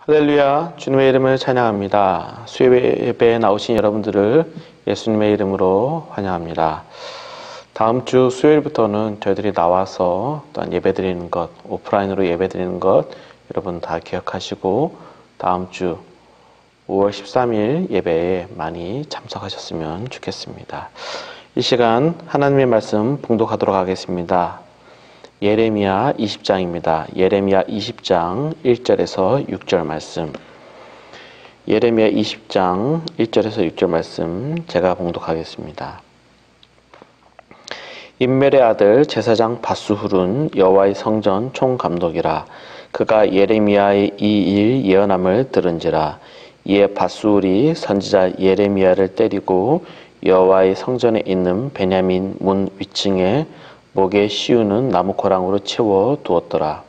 할렐루야, 주님의 이름을 찬양합니다. 수요 예배에 나오신 여러분들을 예수님의 이름으로 환영합니다. 다음 주 수요일부터는 저희들이 나와서 또한 예배드리는 것, 오프라인으로 예배드리는 것 여러분 다 기억하시고 다음 주 5월 13일 예배에 많이 참석하셨으면 좋겠습니다. 이 시간 하나님의 말씀 봉독하도록 하겠습니다. 예레미야 20장입니다. 예레미야 20장 1절에서 6절 말씀. 예레미야 20장 1절에서 6절 말씀 제가 봉독하겠습니다. 임멜의 아들 제사장 바수훌은 여호와의 성전 총감독이라. 그가 예레미야의 이 일 예언함을 들은지라. 이에 바수훌이 선지자 예레미야를 때리고 여호와의 성전에 있는 베냐민 문 위층에 목에 씌우는 나무코랑으로 채워 두었더라.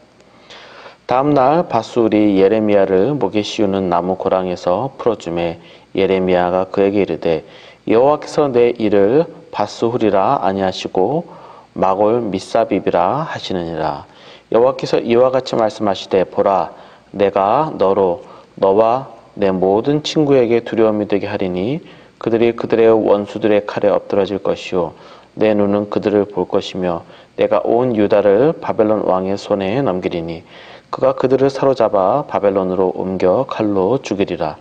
다음날 바수훌이 예레미야를 목에 씌우는 나무코랑에서 풀어주매 예레미야가 그에게 이르되 여호와께서 내 일을 바수훌이라 아니하시고 마골 미사빕이라 하시느니라. 여호와께서 이와 같이 말씀하시되 보라 내가 너와 내 모든 친구에게 두려움이 되게 하리니 그들이 그들의 원수들의 칼에 엎드러질 것이요 내 눈은 그들을 볼 것이며 내가 온 유다를 바벨론 왕의 손에 넘기리니 그가 그들을 사로잡아 바벨론으로 옮겨 칼로 죽이리라.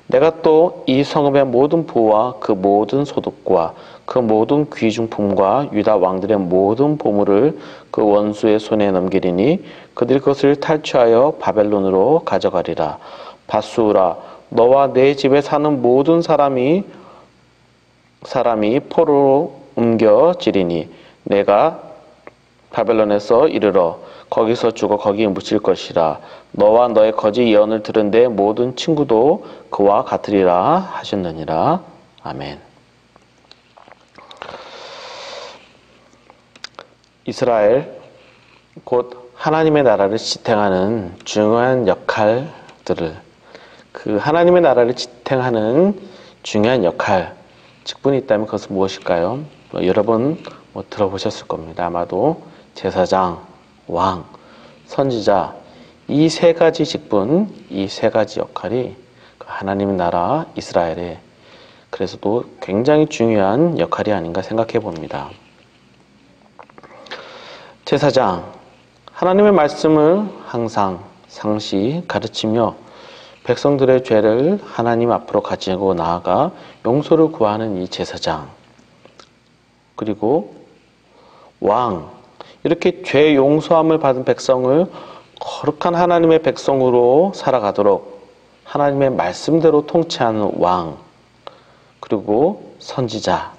내가 또 이 성읍의 모든 부와 그 모든 소득과 그 모든 귀중품과 유다 왕들의 모든 보물을 그 원수의 손에 넘기리니 그들이 그것을 탈취하여 바벨론으로 가져가리라. 바수라 너와 내 집에 사는 모든 사람이 포로로 옮겨지리니 내가 바벨론에서 이르러 거기서 죽어 거기 묻힐 것이라. 너와 너의 거짓 예언을 들은 내 모든 친구도 그와 같으리라 하셨느니라. 아멘. 이스라엘 곧 하나님의 나라를 지탱하는 중요한 역할들을 그 하나님의 나라를 지탱하는 중요한 역할 직분이 있다면 그것은 무엇일까요? 여러 번 들어보셨을 겁니다. 아마도 제사장, 왕, 선지자 이 세 가지 직분, 이 세 가지 역할이 하나님의 나라 이스라엘에 그래서도 굉장히 중요한 역할이 아닌가 생각해 봅니다. 제사장, 하나님의 말씀을 항상 상시 가르치며 백성들의 죄를 하나님 앞으로 가지고 나아가 용서를 구하는 이 제사장, 그리고 왕, 이렇게 죄 용서함을 받은 백성을 거룩한 하나님의 백성으로 살아가도록 하나님의 말씀대로 통치하는 왕, 그리고 선지자.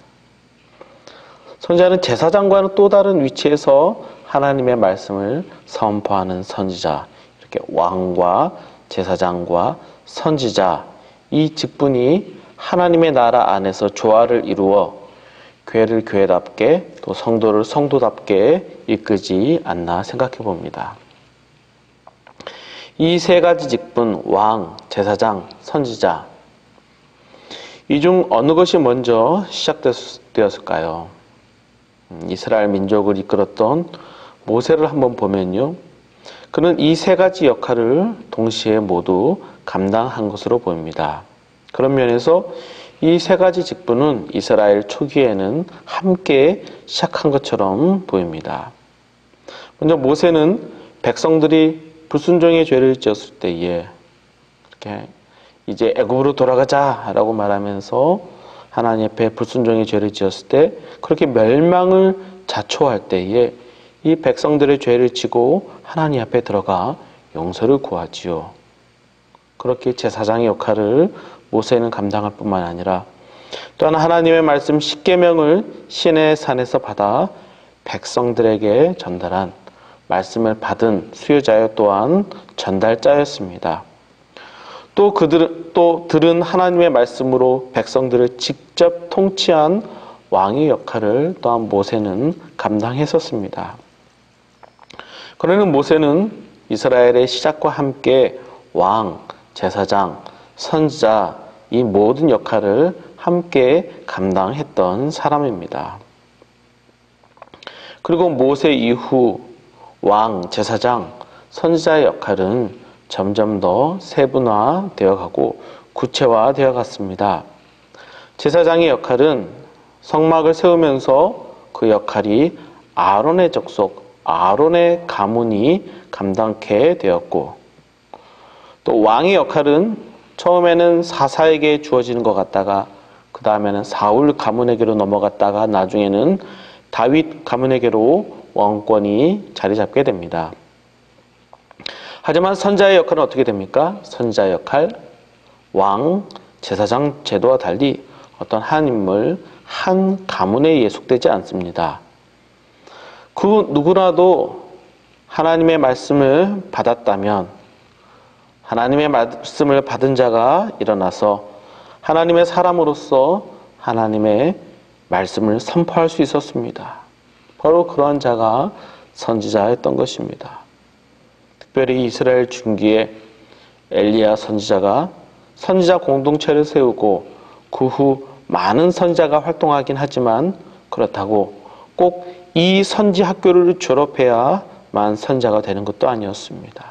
선지자는 제사장과는 또 다른 위치에서 하나님의 말씀을 선포하는 선지자. 이렇게 왕과 제사장과 선지자 이 직분이 하나님의 나라 안에서 조화를 이루어 교회를 교회답게 또 성도를 성도답게 이끌지 않나 생각해 봅니다. 이 세 가지 직분 왕, 제사장, 선지자 이 중 어느 것이 먼저 시작되었을까요? 이스라엘 민족을 이끌었던 모세를 한번 보면요. 그는 이 세 가지 역할을 동시에 모두 감당한 것으로 보입니다. 그런 면에서 이 세 가지 직분은 이스라엘 초기에는 함께 시작한 것처럼 보입니다. 먼저 모세는 백성들이 불순종의 죄를 지었을 때에 이렇게 이제 애굽으로 돌아가자라고 말하면서 하나님 앞에 불순종의 죄를 지었을 때 그렇게 멸망을 자초할 때에 이 백성들의 죄를 지고 하나님 앞에 들어가 용서를 구하지요. 그렇게 제사장의 역할을 모세는 감당할 뿐만 아니라 또한 하나님의 말씀 십계명을 시내 산에서 받아 백성들에게 전달한 말씀을 받은 수요자여 또한 전달자였습니다. 또 들은 하나님의 말씀으로 백성들을 직접 통치한 왕의 역할을 또한 모세는 감당했었습니다. 그러는 모세는 이스라엘의 시작과 함께 왕, 제사장, 선지자 이 모든 역할을 함께 감당했던 사람입니다. 그리고 모세 이후 왕, 제사장, 선지자의 역할은 점점 더 세분화되어 가고 구체화되어 갔습니다. 제사장의 역할은 성막을 세우면서 그 역할이 아론의 족속, 아론의 가문이 감당케 되었고, 또 왕의 역할은 처음에는 사사에게 주어지는 것 같다가 그 다음에는 사울 가문에게로 넘어갔다가 나중에는 다윗 가문에게로 왕권이 자리 잡게 됩니다. 하지만 선지자의 역할은 어떻게 됩니까? 선지자의 역할, 왕, 제사장 제도와 달리 어떤 한 인물, 한 가문에 예속되지 않습니다. 그 누구라도 하나님의 말씀을 받았다면 하나님의 말씀을 받은 자가 일어나서 하나님의 사람으로서 하나님의 말씀을 선포할 수 있었습니다. 바로 그러한 자가 선지자였던 것입니다. 특별히 이스라엘 중기에 엘리야 선지자가 선지자 공동체를 세우고 그 후 많은 선지자가 활동하긴 하지만 그렇다고 꼭 이 선지 학교를 졸업해야만 선지자가 되는 것도 아니었습니다.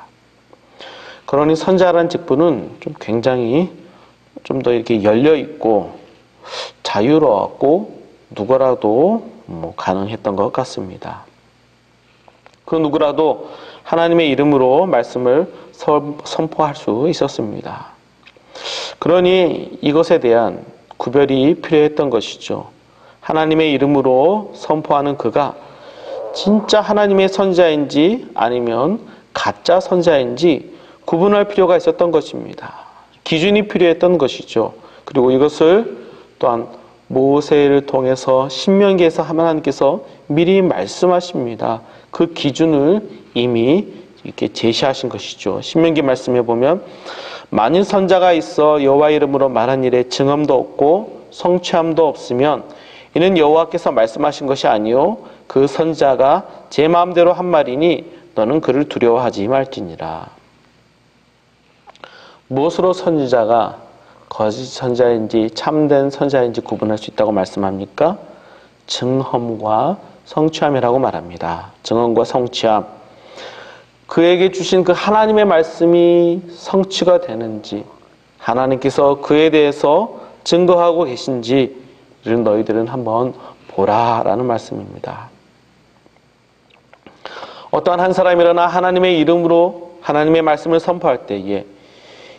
그러니 선지자라는 직분은 좀 굉장히 좀 더 이렇게 열려 있고 자유로웠고 누구라도 가능했던 것 같습니다. 그 누구라도 하나님의 이름으로 말씀을 선포할 수 있었습니다. 그러니 이것에 대한 구별이 필요했던 것이죠. 하나님의 이름으로 선포하는 그가 진짜 하나님의 선지자인지 아니면 가짜 선지자인지 구분할 필요가 있었던 것입니다. 기준이 필요했던 것이죠. 그리고 이것을 또한 모세를 통해서 신명기에서 하나님께서 미리 말씀하십니다. 그 기준을 이미 이렇게 제시하신 것이죠. 신명기 말씀에 보면 만일 선자가 있어 여호와 이름으로 말한 일에 증언도 없고 성취함도 없으면 이는 여호와께서 말씀하신 것이 아니요 그 선자가 제 마음대로 한 말이니 너는 그를 두려워하지 말지니라. 무엇으로 선지자가 거짓 선지자인지 참된 선지자인지 구분할 수 있다고 말씀합니까? 증언과 성취함이라고 말합니다. 증언과 성취함. 그에게 주신 그 하나님의 말씀이 성취가 되는지 하나님께서 그에 대해서 증거하고 계신지 이런 너희들은 한번 보라라는 말씀입니다. 어떠한 한 사람이 일어나 하나님의 이름으로 하나님의 말씀을 선포할 때에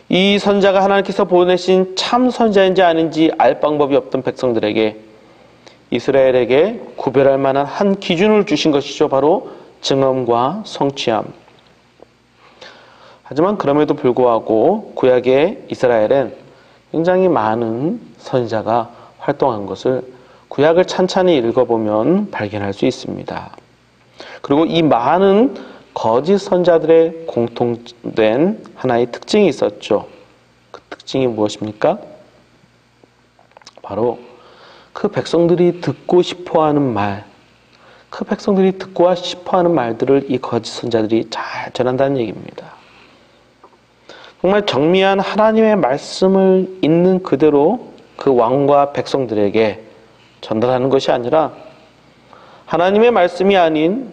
이 선자가 하나님께서 보내신 참 선자인지 아닌지 알 방법이 없던 백성들에게 이스라엘에게 구별할 만한 한 기준을 주신 것이죠. 바로 증언과 성취함. 하지만 그럼에도 불구하고 구약의 이스라엘엔 굉장히 많은 선지자가 활동한 것을 구약을 찬찬히 읽어보면 발견할 수 있습니다. 그리고 이 많은 거짓 선자들의 공통된 하나의 특징이 있었죠. 그 특징이 무엇입니까? 바로 그 백성들이 듣고 싶어하는 말, 그 백성들이 듣고 싶어하는 말들을 이 거짓 선자들이 잘 전한다는 얘기입니다. 정말 정밀한 하나님의 말씀을 있는 그대로 그 왕과 백성들에게 전달하는 것이 아니라 하나님의 말씀이 아닌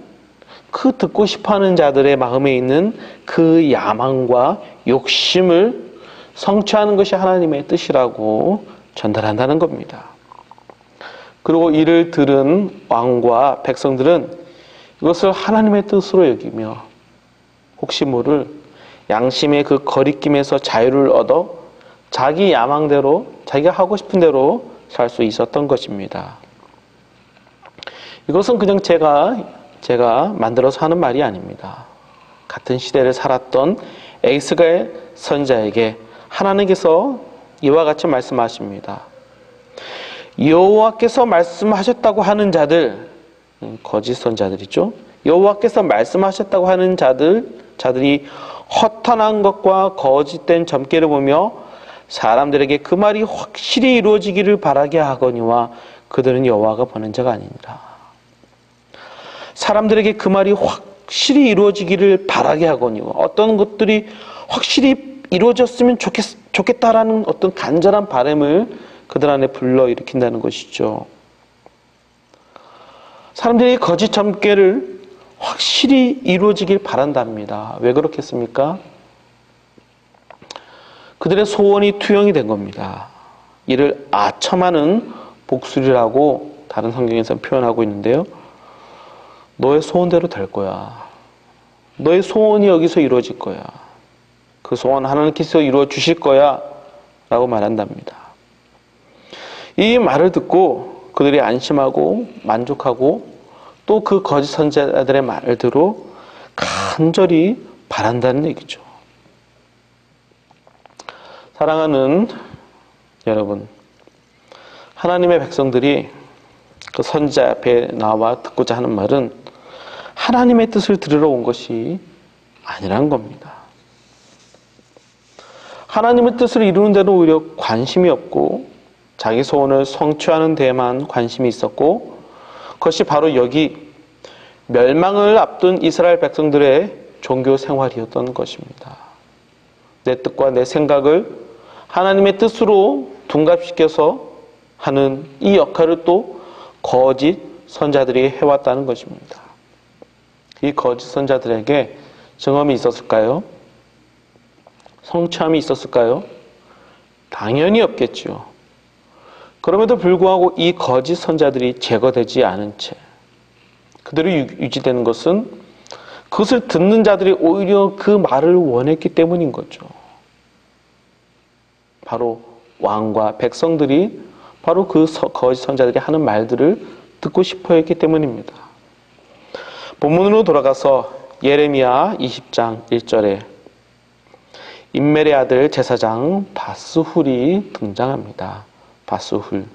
그 듣고 싶어하는 자들의 마음에 있는 그 야망과 욕심을 성취하는 것이 하나님의 뜻이라고 전달한다는 겁니다. 그리고 이를 들은 왕과 백성들은 이것을 하나님의 뜻으로 여기며 혹시 모를 양심의 그 거리낌에서 자유를 얻어 자기 야망대로 자기가 하고 싶은 대로 살 수 있었던 것입니다. 이것은 그냥 제가 만들어서 하는 말이 아닙니다. 같은 시대를 살았던 에스겔 선지자에게 하나님께서 이와 같이 말씀하십니다. 여호와께서 말씀하셨다고 하는 자들, 거짓 선지자들이죠. 여호와께서 말씀하셨다고 하는 자들이 허탄한 것과 거짓된 점괘를 보며 사람들에게 그 말이 확실히 이루어지기를 바라게 하거니와 그들은 여호와가 보낸 자가 아니니라. 사람들에게 그 말이 확실히 이루어지기를 바라게 하거니와 어떤 것들이 확실히 이루어졌으면 좋겠다라는 어떤 간절한 바람을 그들 안에 불러일으킨다는 것이죠. 사람들이 거짓 점괘를 확실히 이루어지길 바란답니다. 왜 그렇겠습니까? 그들의 소원이 투영이 된 겁니다. 이를 아첨하는 복술이라고 다른 성경에서 표현하고 있는데요. 너의 소원대로 될 거야. 너의 소원이 여기서 이루어질 거야. 그 소원 하나님께서 이루어 주실 거야 라고 말한답니다. 이 말을 듣고 그들이 안심하고 만족하고 또 그 거짓 선지자들의 말을 들어 간절히 바란다는 얘기죠. 사랑하는 여러분, 하나님의 백성들이 그 선지자 앞에 나와 듣고자 하는 말은 하나님의 뜻을 들으러 온 것이 아니란 겁니다. 하나님의 뜻을 이루는 데는 오히려 관심이 없고 자기 소원을 성취하는 데에만 관심이 있었고 그것이 바로 여기 멸망을 앞둔 이스라엘 백성들의 종교 생활이었던 것입니다. 내 뜻과 내 생각을 하나님의 뜻으로 둔갑시켜서 하는 이 역할을 또 거짓 선자들이 해왔다는 것입니다. 이 거짓 선자들에게 증언이 있었을까요? 성취함이 있었을까요? 당연히 없겠죠. 그럼에도 불구하고 이 거짓 선자들이 제거되지 않은 채 그대로 유지되는 것은 그것을 듣는 자들이 오히려 그 말을 원했기 때문인 거죠. 바로 왕과 백성들이 바로 그 거짓 선자들이 하는 말들을 듣고 싶어 했기 때문입니다. 본문으로 돌아가서 예레미야 20장 1절에 임멜의 아들 제사장 바스훌이 등장합니다. 바스훌.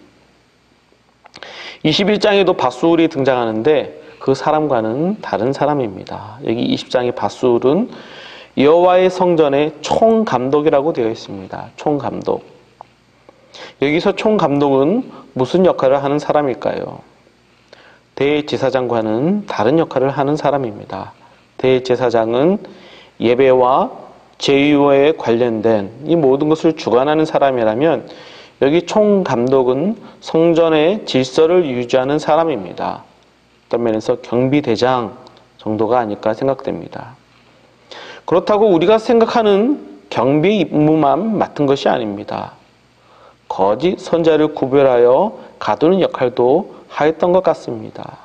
21장에도 바스훌이 등장하는데 그 사람과는 다른 사람입니다. 여기 20장의 바스훌은 여호와의 성전의 총감독이라고 되어 있습니다. 총감독. 여기서 총감독은 무슨 역할을 하는 사람일까요? 대제사장과는 다른 역할을 하는 사람입니다. 대제사장은 예배와 제유에 관련된 이 모든 것을 주관하는 사람이라면 여기 총감독은 성전의 질서를 유지하는 사람입니다. 어떤 면에서 경비대장 정도가 아닐까 생각됩니다. 그렇다고 우리가 생각하는 경비 임무만 맡은 것이 아닙니다. 거짓 선자를 구별하여 가두는 역할도 하였던 것 같습니다.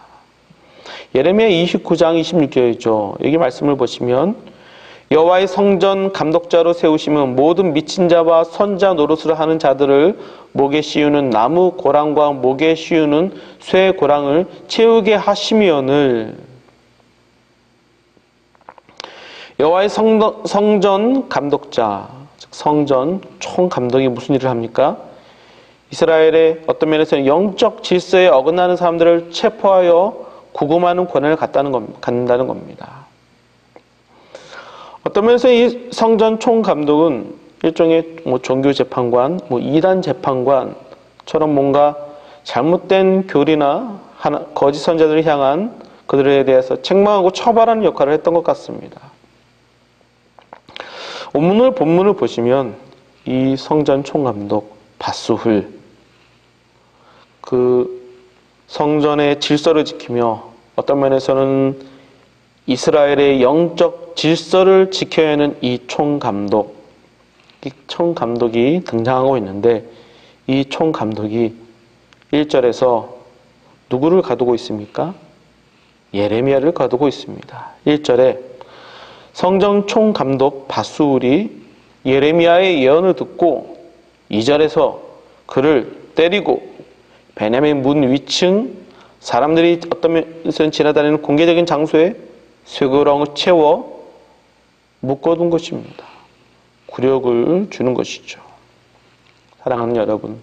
예레미야 29장 26절이죠. 여기 말씀을 보시면 여호와의 성전 감독자로 세우시면 모든 미친 자와 선자 노릇을 하는 자들을 목에 씌우는 나무 고랑과 목에 씌우는 쇠 고랑을 채우게 하시면을. 여호와의 성전 감독자, 즉 성전 총감독이 무슨 일을 합니까? 이스라엘의 어떤 면에서는 영적 질서에 어긋나는 사람들을 체포하여 구금하는 권한을 갖는다는 겁니다. 어떤 면에서 이 성전 총감독은 일종의 종교 재판관, 이단 재판관처럼 뭔가 잘못된 교리나 거짓 선자들을 향한 그들에 대해서 책망하고 처벌하는 역할을 했던 것 같습니다. 본문을 보시면 이 성전 총감독 바스훌, 그 성전의 질서를 지키며 어떤 면에서는 이스라엘의 영적 질서를 지켜야 하는 이 총감독이 등장하고 있는데 이 총감독이 1절에서 누구를 가두고 있습니까? 예레미야를 가두고 있습니다. 1절에 성전 총감독 바스훌이 예레미야의 예언을 듣고 2절에서 그를 때리고 베냐민 문 위층 사람들이 어떤 면에서는 지나다니는 공개적인 장소에 쇠고랑을 채워 묶어둔 것입니다. 굴욕을 주는 것이죠. 사랑하는 여러분,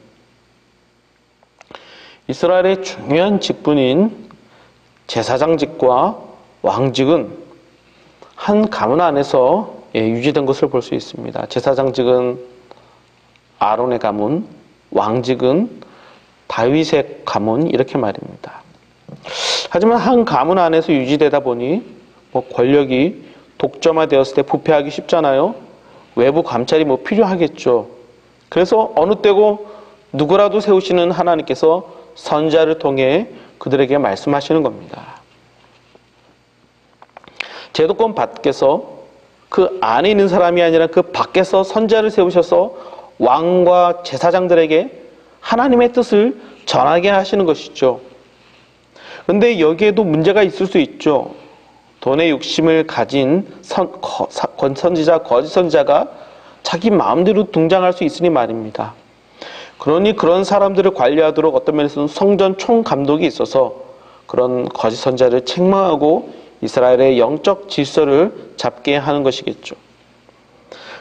이스라엘의 중요한 직분인 제사장직과 왕직은 한 가문 안에서 유지된 것을 볼 수 있습니다. 제사장직은 아론의 가문, 왕직은 다윗의 가문, 이렇게 말입니다. 하지만 한 가문 안에서 유지되다 보니 권력이 독점화되었을 때 부패하기 쉽잖아요. 외부 감찰이 필요하겠죠. 그래서 어느 때고 누구라도 세우시는 하나님께서 선지자를 통해 그들에게 말씀하시는 겁니다. 제도권 밖에서 그 안에 있는 사람이 아니라 그 밖에서 선지자를 세우셔서 왕과 제사장들에게 하나님의 뜻을 전하게 하시는 것이죠. 그런데 여기에도 문제가 있을 수 있죠. 돈의 욕심을 가진 선지자, 거짓 선지자가 자기 마음대로 등장할 수 있으니 말입니다. 그러니 그런 사람들을 관리하도록 어떤 면에서는 성전 총감독이 있어서 그런 거짓 선지자를 책망하고 이스라엘의 영적 질서를 잡게 하는 것이겠죠.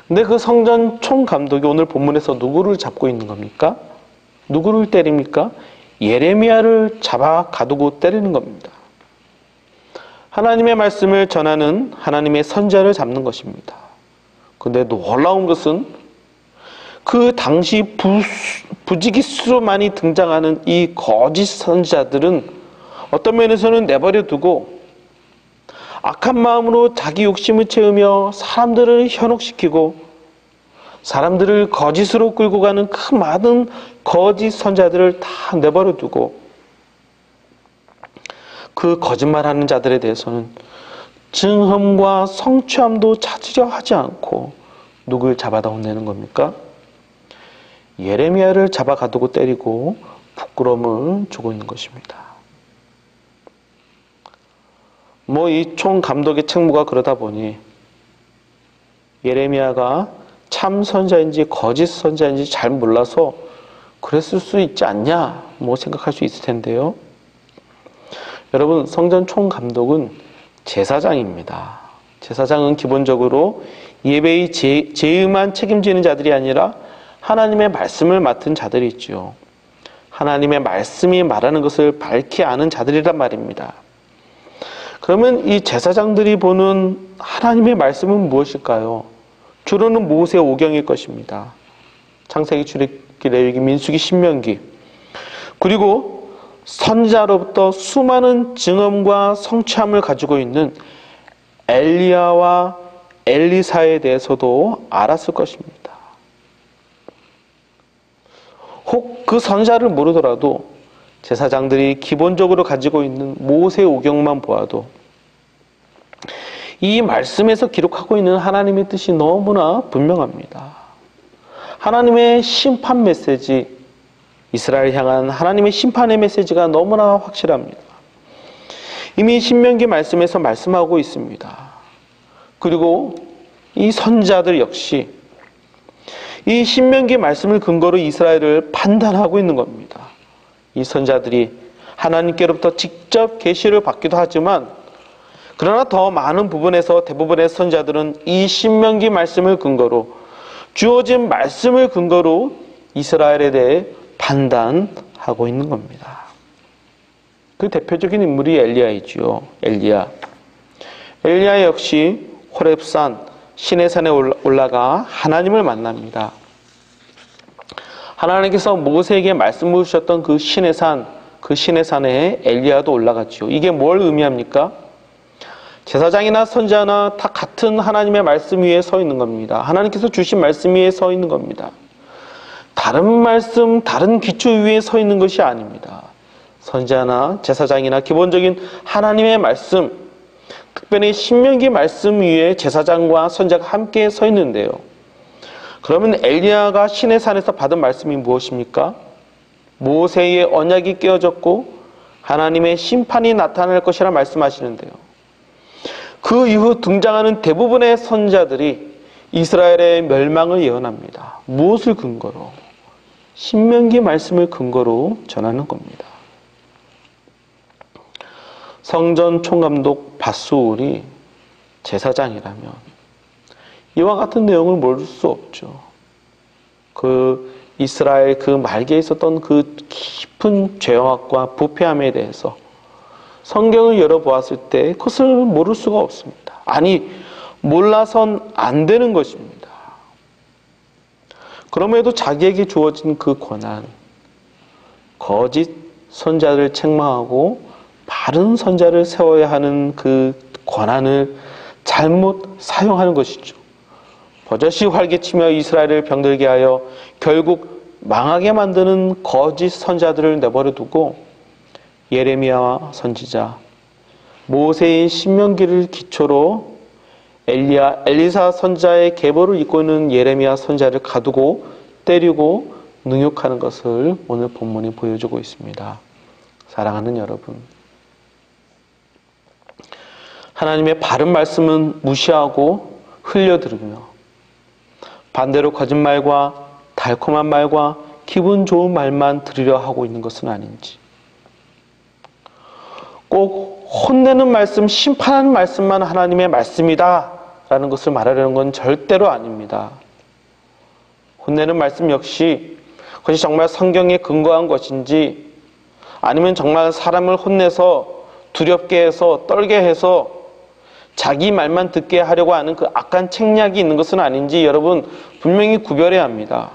근데 그 성전 총감독이 오늘 본문에서 누구를 잡고 있는 겁니까? 누구를 때립니까? 예레미야를 잡아 가두고 때리는 겁니다. 하나님의 말씀을 전하는 하나님의 선지자를 잡는 것입니다. 근데 놀라운 것은 그 당시 부지기수로 많이 등장하는 이 거짓 선지자들은 어떤 면에서는 내버려 두고 악한 마음으로 자기 욕심을 채우며 사람들을 현혹시키고 사람들을 거짓으로 끌고 가는 그 많은 거짓 선지자들을 다 내버려 두고 그 거짓말하는 자들에 대해서는 증험과 성취함도 찾으려 하지 않고 누굴 잡아다 혼내는 겁니까? 예레미야를 잡아 가두고 때리고 부끄러움을 주고 있는 것입니다. 이 총감독의 책무가 그러다 보니 예레미야가 참 선지자인지 거짓 선지자인지 잘 몰라서 그랬을 수 있지 않냐 생각할 수 있을 텐데요. 여러분, 성전 총감독은 제사장입니다. 제사장은 기본적으로 예배의 제의만 책임지는 자들이 아니라 하나님의 말씀을 맡은 자들이 있죠. 하나님의 말씀이 말하는 것을 밝히 아는 자들이란 말입니다. 그러면 이 제사장들이 보는 하나님의 말씀은 무엇일까요? 주로는 모세 오경일 것입니다. 창세기, 출애굽기, 레위기, 민수기, 신명기. 그리고 선지자로부터 수많은 증언과 성취함을 가지고 있는 엘리야와 엘리사에 대해서도 알았을 것입니다. 혹 그 선지자를 모르더라도 제사장들이 기본적으로 가지고 있는 모세 오경만 보아도 이 말씀에서 기록하고 있는 하나님의 뜻이 너무나 분명합니다. 하나님의 심판 메시지, 이스라엘 향한 하나님의 심판의 메시지가 너무나 확실합니다. 이미 신명기 말씀에서 말씀하고 있습니다. 그리고 이 선지자들 역시 이 신명기 말씀을 근거로 이스라엘을 판단하고 있는 겁니다. 이 선지자들이 하나님께로부터 직접 계시를 받기도 하지만 그러나 더 많은 부분에서 대부분의 선지자들은 이 신명기 말씀을 근거로 주어진 말씀을 근거로 이스라엘에 대해 판단하고 있는 겁니다. 그 대표적인 인물이 엘리야이지요. 엘리야 역시 호렙산 시내산에 올라가 하나님을 만납니다. 하나님께서 모세에게 말씀을 주셨던 그 시내산에 엘리야도 올라갔죠. 이게 뭘 의미합니까? 제사장이나 선지자나 다 같은 하나님의 말씀 위에 서 있는 겁니다. 하나님께서 주신 말씀 위에 서 있는 겁니다. 다른 말씀, 다른 기초 위에 서 있는 것이 아닙니다. 선지자나 제사장이나 기본적인 하나님의 말씀, 특별히 신명기 말씀 위에 제사장과 선지자가 함께 서 있는데요. 그러면 엘리야가 시내산에서 받은 말씀이 무엇입니까? 모세의 언약이 깨어졌고 하나님의 심판이 나타날 것이라 말씀하시는데요. 그 이후 등장하는 대부분의 선지자들이 이스라엘의 멸망을 예언합니다. 무엇을 근거로? 신명기 말씀을 근거로 전하는 겁니다. 성전 총감독 밧수울이 제사장이라면 이와 같은 내용을 모를 수 없죠. 그 이스라엘 그 말기에 있었던 그 깊은 죄악과 부패함에 대해서 성경을 열어보았을 때 그것을 모를 수가 없습니다. 아니, 몰라선 안 되는 것입니다. 그럼에도 자기에게 주어진 그 권한, 거짓 선지자를 책망하고 바른 선지자를 세워야 하는 그 권한을 잘못 사용하는 것이죠. 버젓이 활개치며 이스라엘을 병들게 하여 결국 망하게 만드는 거짓 선지자들을 내버려 두고 예레미야와 선지자, 모세의 신명기를 기초로 엘리사 선지자의 계보를 잇고 있는 예레미야 선지자를 가두고 때리고 능욕하는 것을 오늘 본문이 보여주고 있습니다. 사랑하는 여러분, 하나님의 바른 말씀은 무시하고 흘려들으며 반대로 거짓말과 달콤한 말과 기분 좋은 말만 들으려 하고 있는 것은 아닌지, 꼭 혼내는 말씀, 심판하는 말씀만 하나님의 말씀이다 라는 것을 말하려는 건 절대로 아닙니다. 혼내는 말씀 역시 그것이 정말 성경에 근거한 것인지, 아니면 정말 사람을 혼내서 두렵게 해서 떨게 해서 자기 말만 듣게 하려고 하는 그 악한 책략이 있는 것은 아닌지 여러분 분명히 구별해야 합니다.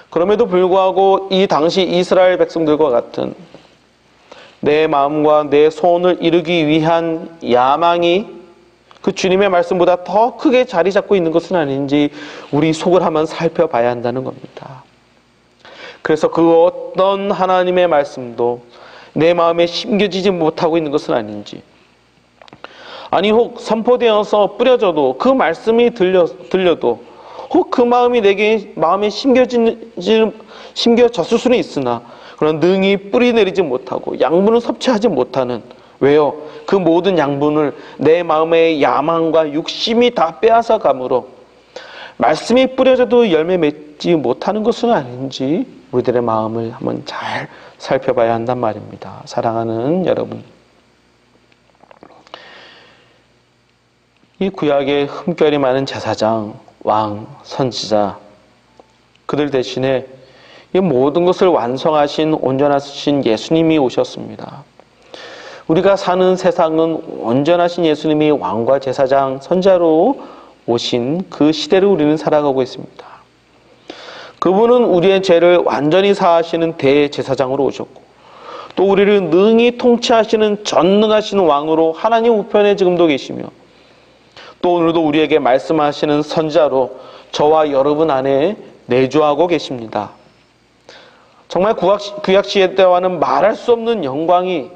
그럼에도 불구하고 이 당시 이스라엘 백성들과 같은 내 마음과 내 소원을 이루기 위한 야망이 그 주님의 말씀보다 더 크게 자리 잡고 있는 것은 아닌지 우리 속을 한번 살펴봐야 한다는 겁니다. 그래서 그 어떤 하나님의 말씀도 내 마음에 심겨지지 못하고 있는 것은 아닌지, 아니 혹 선포되어서 뿌려져도 그 말씀이 들려도 혹 그 마음이 내게 마음에 심겨졌을 수는 있으나 그런 능히 뿌리 내리지 못하고 양분을 섭취하지 못하는, 왜요? 그 모든 양분을 내 마음의 야망과 욕심이 다 빼앗아 가므로 말씀이 뿌려져도 열매 맺지 못하는 것은 아닌지 우리들의 마음을 한번 잘 살펴봐야 한단 말입니다. 사랑하는 여러분, 이 구약에 흠결이 많은 제사장, 왕, 선지자, 그들 대신에 이 모든 것을 완성하신 온전하신 예수님이 오셨습니다. 우리가 사는 세상은 온전하신 예수님이 왕과 제사장, 선지자로 오신 그 시대를 우리는 살아가고 있습니다. 그분은 우리의 죄를 완전히 사하시는 대제사장으로 오셨고, 또 우리를 능히 통치하시는 전능하신 왕으로 하나님 우편에 지금도 계시며, 또 오늘도 우리에게 말씀하시는 선지자로 저와 여러분 안에 내주하고 계십니다. 정말 구약 시대 때와는 말할 수 없는 영광이,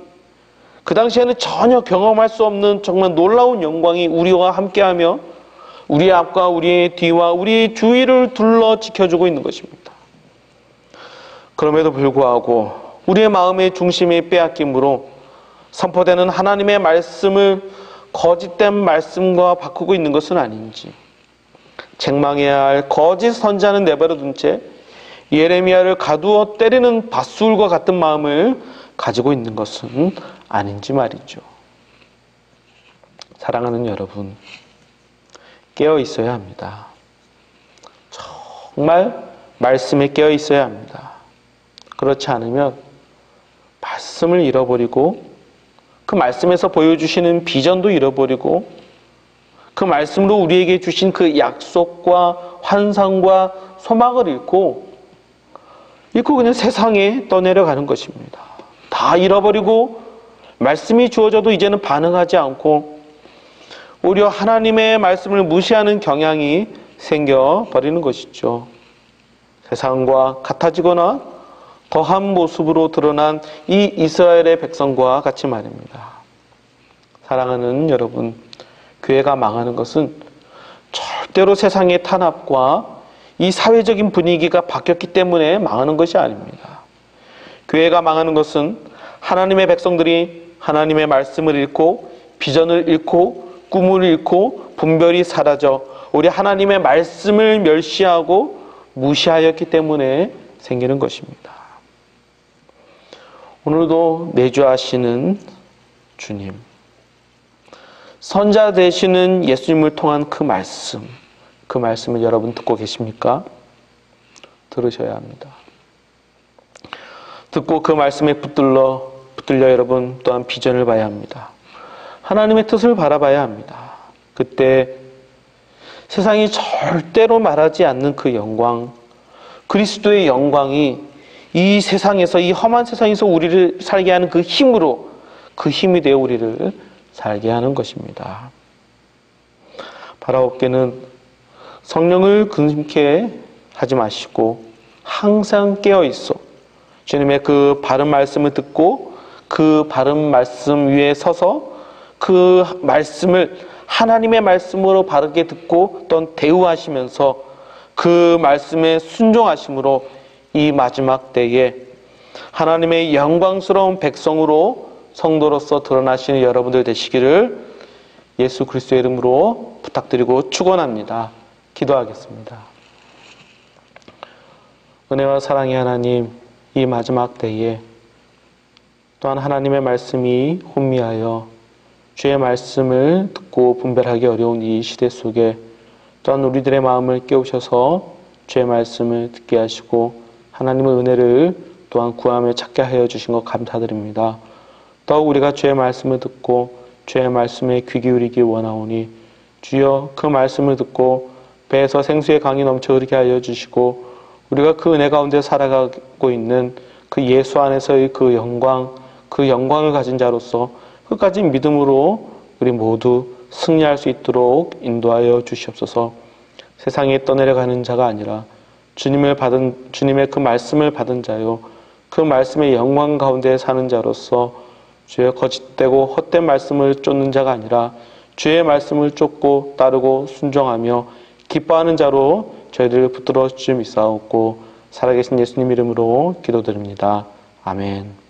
그 당시에는 전혀 경험할 수 없는 정말 놀라운 영광이 우리와 함께하며 우리의 앞과 우리의 뒤와 우리의 주위를 둘러 지켜주고 있는 것입니다. 그럼에도 불구하고 우리의 마음의 중심이 빼앗김으로 선포되는 하나님의 말씀을 거짓된 말씀과 바꾸고 있는 것은 아닌지, 책망해야 할 거짓 선지자는 내버려둔 채 예레미야를 가두어 때리는 밧줄과 같은 마음을 가지고 있는 것은 아닌지 말이죠. 사랑하는 여러분, 깨어 있어야 합니다. 정말 말씀에 깨어 있어야 합니다. 그렇지 않으면 말씀을 잃어버리고 그 말씀에서 보여주시는 비전도 잃어버리고 그 말씀으로 우리에게 주신 그 약속과 환상과 소망을 잃고 그냥 세상에 떠내려가는 것입니다. 다 잃어버리고 말씀이 주어져도 이제는 반응하지 않고 오히려 하나님의 말씀을 무시하는 경향이 생겨버리는 것이죠. 세상과 같아지거나 더한 모습으로 드러난 이 이스라엘의 백성과 같이 말입니다. 사랑하는 여러분, 교회가 망하는 것은 절대로 세상의 탄압과 이 사회적인 분위기가 바뀌었기 때문에 망하는 것이 아닙니다. 교회가 망하는 것은 하나님의 백성들이 하나님의 말씀을 잃고 비전을 잃고 꿈을 잃고 분별이 사라져 우리 하나님의 말씀을 멸시하고 무시하였기 때문에 생기는 것입니다. 오늘도 내주하시는 주님, 선자 되시는 예수님을 통한 그 말씀을 여러분 듣고 계십니까? 들으셔야 합니다. 듣고 그 말씀에 붙들려 여러분 또한 비전을 봐야 합니다. 하나님의 뜻을 바라봐야 합니다. 그때 세상이 절대로 말하지 않는 그 영광, 그리스도의 영광이 이 세상에서, 이 험한 세상에서 우리를 살게 하는 그 힘으로, 그 힘이 되어 우리를 살게 하는 것입니다. 바라옵게는 성령을 근심케 하지 마시고 항상 깨어 있어 주님의 그 바른 말씀을 듣고 그 바른 말씀 위에 서서 그 말씀을 하나님의 말씀으로 바르게 듣고 또 대우하시면서 그 말씀에 순종하심으로 이 마지막 때에 하나님의 영광스러운 백성으로 성도로서 드러나시는 여러분들 되시기를 예수 그리스도의 이름으로 부탁드리고 축원합니다. 기도하겠습니다. 은혜와 사랑의 하나님, 이 마지막 때에 또한 하나님의 말씀이 혼미하여 주의 말씀을 듣고 분별하기 어려운 이 시대 속에 또한 우리들의 마음을 깨우셔서 주의 말씀을 듣게 하시고 하나님의 은혜를 또한 구하며 찾게 하여 주신 것 감사드립니다. 더욱 우리가 주의 말씀을 듣고 주의 말씀에 귀 기울이기 원하오니 주여 그 말씀을 듣고 배에서 생수의 강이 넘쳐 흐르게 하여 주시고 우리가 그 은혜 가운데 살아가고 있는 그 예수 안에서의 그 영광을 가진 자로서 끝까지 믿음으로 우리 모두 승리할 수 있도록 인도하여 주시옵소서. 세상에 떠내려가는 자가 아니라 주님의 그 말씀을 받은 자요, 그 말씀의 영광 가운데 사는 자로서 주의 거짓되고 헛된 말씀을 쫓는 자가 아니라 주의 말씀을 쫓고 따르고 순종하며 기뻐하는 자로 저희들을 붙들어 주시옵소서. 살아계신 예수님 이름으로 기도드립니다. 아멘.